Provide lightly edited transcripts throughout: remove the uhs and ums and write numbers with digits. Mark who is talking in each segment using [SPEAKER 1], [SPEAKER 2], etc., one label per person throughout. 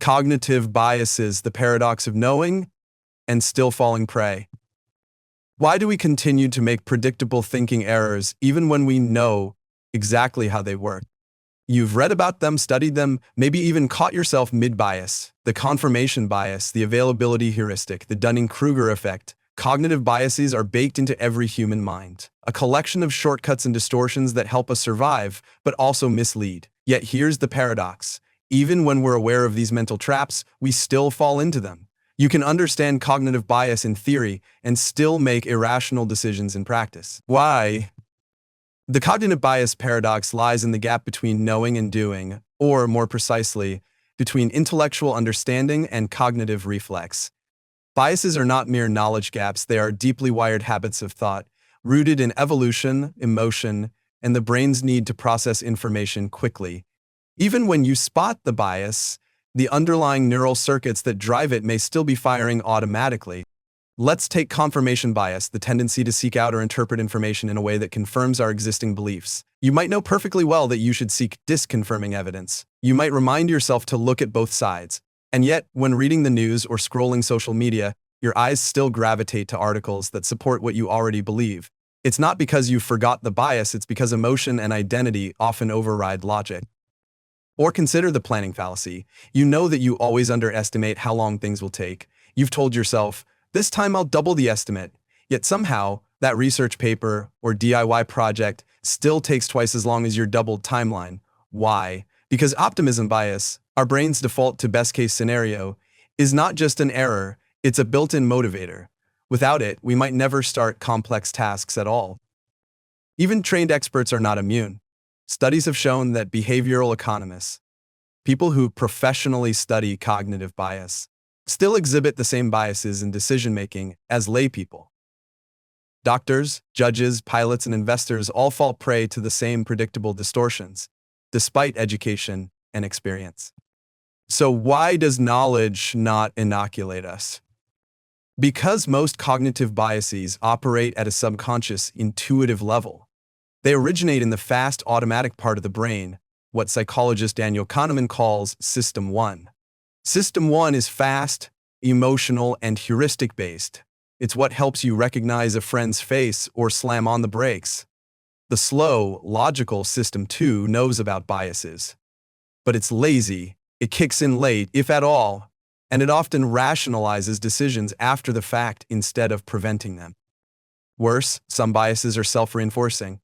[SPEAKER 1] Cognitive biases, the paradox of knowing and still falling prey. Why do we continue to make predictable thinking errors even when we know exactly how they work? You've read about them, studied them, maybe even caught yourself mid-bias. The confirmation bias, the availability heuristic, the Dunning-Kruger effect. Cognitive biases are baked into every human mind, a collection of shortcuts and distortions that help us survive, but also mislead. Yet here's the paradox. Even when we're aware of these mental traps, we still fall into them. You can understand cognitive bias in theory and still make irrational decisions in practice. Why? The cognitive bias paradox lies in the gap between knowing and doing, or more precisely, between intellectual understanding and cognitive reflex. Biases are not mere knowledge gaps, they are deeply wired habits of thought, rooted in evolution, emotion, and the brain's need to process information quickly. Even when you spot the bias, the underlying neural circuits that drive it may still be firing automatically. Let's take confirmation bias, the tendency to seek out or interpret information in a way that confirms our existing beliefs. You might know perfectly well that you should seek disconfirming evidence. You might remind yourself to look at both sides. And yet, when reading the news or scrolling social media, your eyes still gravitate to articles that support what you already believe. It's not because you forgot the bias, it's because emotion and identity often override logic. Or consider the planning fallacy. You know that you always underestimate how long things will take. You've told yourself, this time I'll double the estimate. Yet somehow, that research paper or DIY project still takes twice as long as your doubled timeline. Why? Because optimism bias, our brain's default to best-case scenario, is not just an error, it's a built-in motivator. Without it, we might never start complex tasks at all. Even trained experts are not immune. Studies have shown that behavioral economists, people who professionally study cognitive bias, still exhibit the same biases in decision-making as laypeople. Doctors, judges, pilots, and investors all fall prey to the same predictable distortions, despite education and experience. So why does knowledge not inoculate us? Because most cognitive biases operate at a subconscious, intuitive level. They originate in the fast, automatic part of the brain, what psychologist Daniel Kahneman calls System 1. System 1 is fast, emotional, and heuristic-based. It's what helps you recognize a friend's face or slam on the brakes. The slow, logical System 2 knows about biases. But it's lazy, it kicks in late, if at all, and it often rationalizes decisions after the fact instead of preventing them. Worse, some biases are self-reinforcing.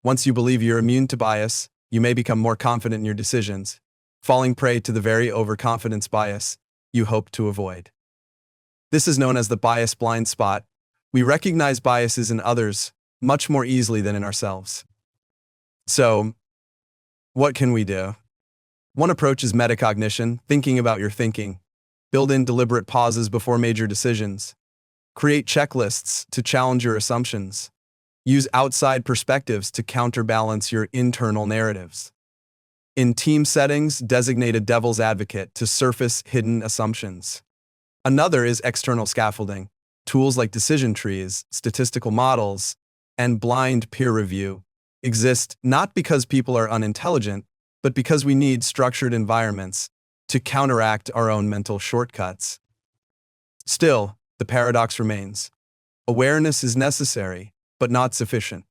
[SPEAKER 1] Once you believe you're immune to bias, you may become more confident in your decisions, falling prey to the very overconfidence bias you hope to avoid. This is known as the bias blind spot. We recognize biases in others much more easily than in ourselves. So, what can we do? One approach is metacognition, thinking about your thinking. Build in deliberate pauses before major decisions. Create checklists to challenge your assumptions. Use outside perspectives to counterbalance your internal narratives. In team settings, designate a devil's advocate to surface hidden assumptions. Another is external scaffolding. Tools like decision trees, statistical models, and blind peer review exist not because people are unintelligent, but because we need structured environments to counteract our own mental shortcuts. Still, the paradox remains. Awareness is necessary, but not sufficient.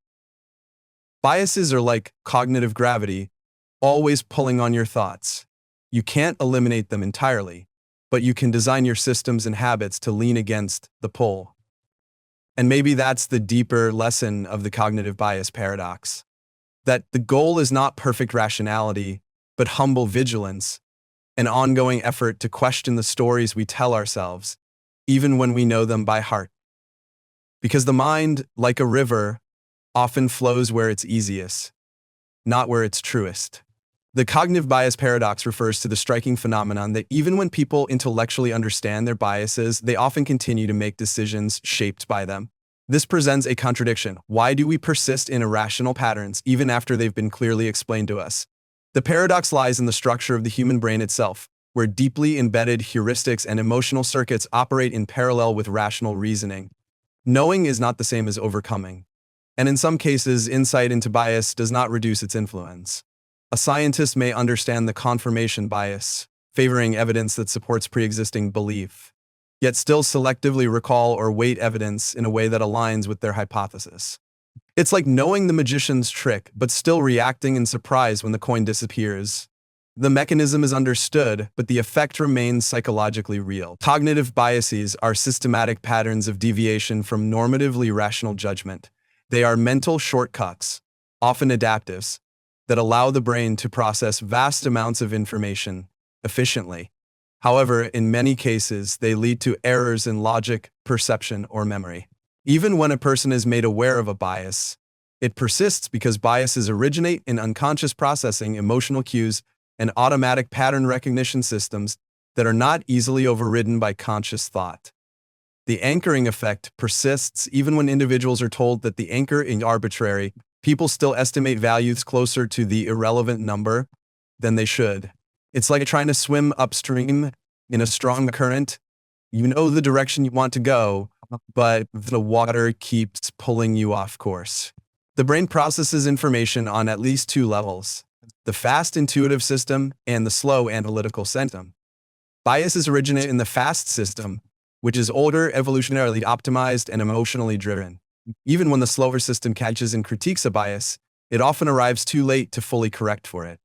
[SPEAKER 1] Biases are like cognitive gravity, always pulling on your thoughts. You can't eliminate them entirely, but you can design your systems and habits to lean against the pull. And maybe that's the deeper lesson of the cognitive bias paradox. That the goal is not perfect rationality, but humble vigilance, an ongoing effort to question the stories we tell ourselves, even when we know them by heart. Because the mind, like a river, often flows where it's easiest, not where it's truest. The cognitive bias paradox refers to the striking phenomenon that even when people intellectually understand their biases, they often continue to make decisions shaped by them. This presents a contradiction. Why do we persist in irrational patterns even after they've been clearly explained to us? The paradox lies in the structure of the human brain itself, where deeply embedded heuristics and emotional circuits operate in parallel with rational reasoning. Knowing is not the same as overcoming, and in some cases, insight into bias does not reduce its influence. A scientist may understand the confirmation bias, favoring evidence that supports pre-existing belief, yet still selectively recall or weight evidence in a way that aligns with their hypothesis. It's like knowing the magician's trick, but still reacting in surprise when the coin disappears. The mechanism is understood, but the effect remains psychologically real. Cognitive biases are systematic patterns of deviation from normatively rational judgment. They are mental shortcuts, often adaptives, that allow the brain to process vast amounts of information efficiently. However, in many cases, they lead to errors in logic, perception, or memory. Even when a person is made aware of a bias, it persists because biases originate in unconscious processing, emotional cues, and automatic pattern recognition systems that are not easily overridden by conscious thought. The anchoring effect persists even when individuals are told that the anchor is arbitrary. People still estimate values closer to the irrelevant number than they should. It's like trying to swim upstream in a strong current. You know the direction you want to go, but the water keeps pulling you off course. The brain processes information on at least two levels: the fast intuitive system and the slow analytical system. Biases originate in the fast system, which is older, evolutionarily optimized, and emotionally driven. Even when the slower system catches and critiques a bias, it often arrives too late to fully correct for it.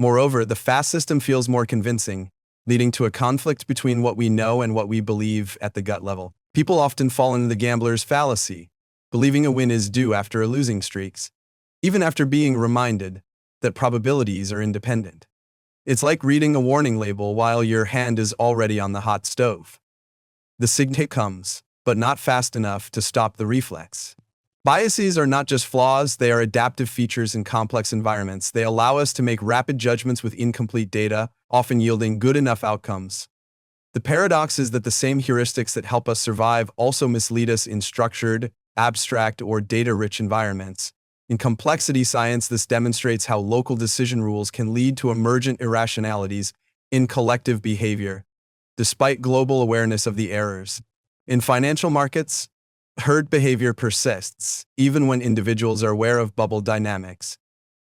[SPEAKER 1] Moreover, the fast system feels more convincing, leading to a conflict between what we know and what we believe at the gut level. People often fall into the gambler's fallacy, believing a win is due after a losing streak, even after being reminded that probabilities are independent. It's like reading a warning label while your hand is already on the hot stove. The signal comes, but not fast enough to stop the reflex. Biases are not just flaws, they are adaptive features in complex environments. They allow us to make rapid judgments with incomplete data, often yielding good enough outcomes. The paradox is that the same heuristics that help us survive also mislead us in structured, abstract, or data-rich environments. In complexity science, this demonstrates how local decision rules can lead to emergent irrationalities in collective behavior, despite global awareness of the errors. In financial markets, herd behavior persists, even when individuals are aware of bubble dynamics,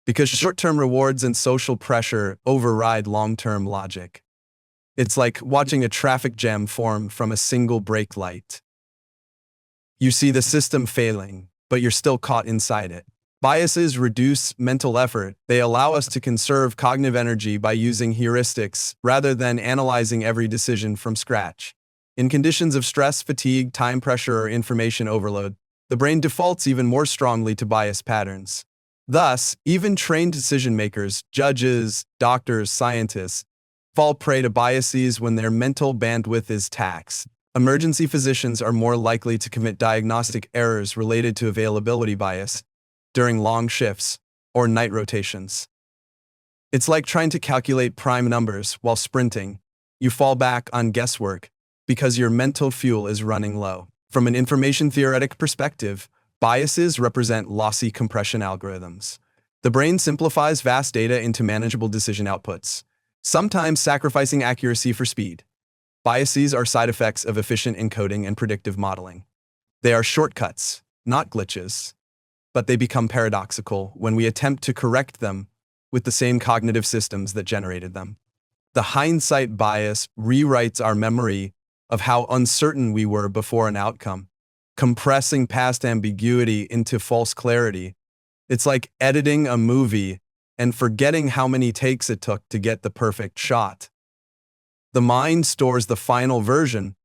[SPEAKER 1] because short-term rewards and social pressure override long-term logic. It's like watching a traffic jam form from a single brake light. You see the system failing, but you're still caught inside it. Biases reduce mental effort. They allow us to conserve cognitive energy by using heuristics rather than analyzing every decision from scratch. In conditions of stress, fatigue, time pressure, or information overload, the brain defaults even more strongly to bias patterns. Thus, even trained decision-makers, judges, doctors, scientists, fall prey to biases when their mental bandwidth is taxed. Emergency physicians are more likely to commit diagnostic errors related to availability bias during long shifts or night rotations. It's like trying to calculate prime numbers while sprinting. You fall back on guesswork because your mental fuel is running low. From an information theoretic perspective, biases represent lossy compression algorithms. The brain simplifies vast data into manageable decision outputs, sometimes sacrificing accuracy for speed. Biases are side effects of efficient encoding and predictive modeling. They are shortcuts, not glitches, but they become paradoxical when we attempt to correct them with the same cognitive systems that generated them. The hindsight bias rewrites our memory of how uncertain we were before an outcome, compressing past ambiguity into false clarity. It's like editing a movie and forgetting how many takes it took to get the perfect shot. The mind stores the final version,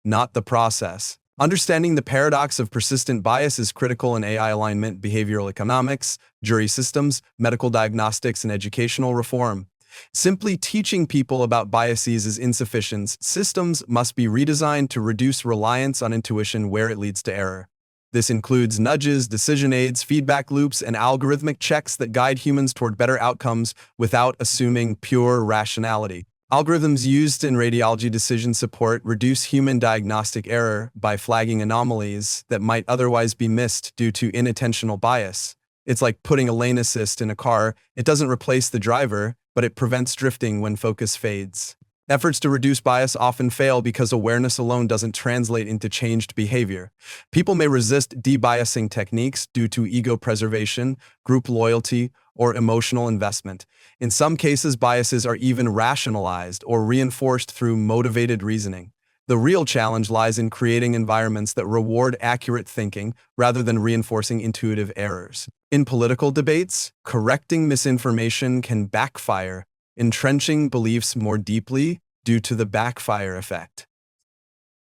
[SPEAKER 1] not the process. Understanding the paradox of persistent bias is critical in AI alignment, behavioral economics, jury systems, medical diagnostics, and educational reform. Simply teaching people about biases is insufficient. Systems must be redesigned to reduce reliance on intuition where it leads to error. This includes nudges, decision aids, feedback loops, and algorithmic checks that guide humans toward better outcomes without assuming pure rationality. Algorithms used in radiology decision support reduce human diagnostic error by flagging anomalies that might otherwise be missed due to inattentional bias. It's like putting a lane assist in a car. It doesn't replace the driver, but it prevents drifting when focus fades. Efforts to reduce bias often fail because awareness alone doesn't translate into changed behavior. People may resist debiasing techniques due to ego preservation, group loyalty, or emotional investment. In some cases, biases are even rationalized or reinforced through motivated reasoning. The real challenge lies in creating environments that reward accurate thinking rather than reinforcing intuitive errors. In political debates, correcting misinformation can backfire, entrenching beliefs more deeply due to the backfire effect.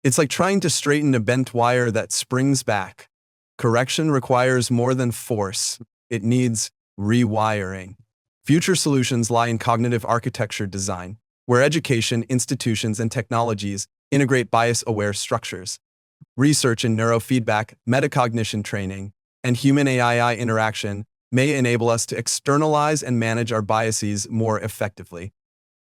[SPEAKER 1] It's like trying to straighten a bent wire that springs back. Correction requires more than force. It needs rewiring. Future solutions lie in cognitive architecture design, where education, institutions, and technologies integrate bias-aware structures. Research in neurofeedback, metacognition training, and human-AI interaction may enable us to externalize and manage our biases more effectively.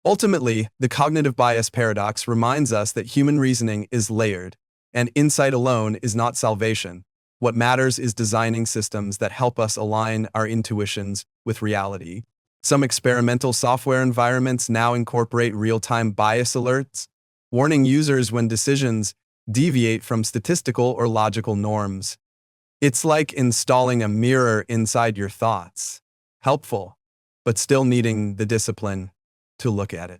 [SPEAKER 1] Ultimately, the cognitive bias paradox reminds us that human reasoning is layered, and insight alone is not salvation. What matters is designing systems that help us align our intuitions with reality. Some experimental software environments now incorporate real-time bias alerts, warning users when decisions deviate from statistical or logical norms. It's like installing a mirror inside your thoughts. Helpful, but still needing the discipline to look at it.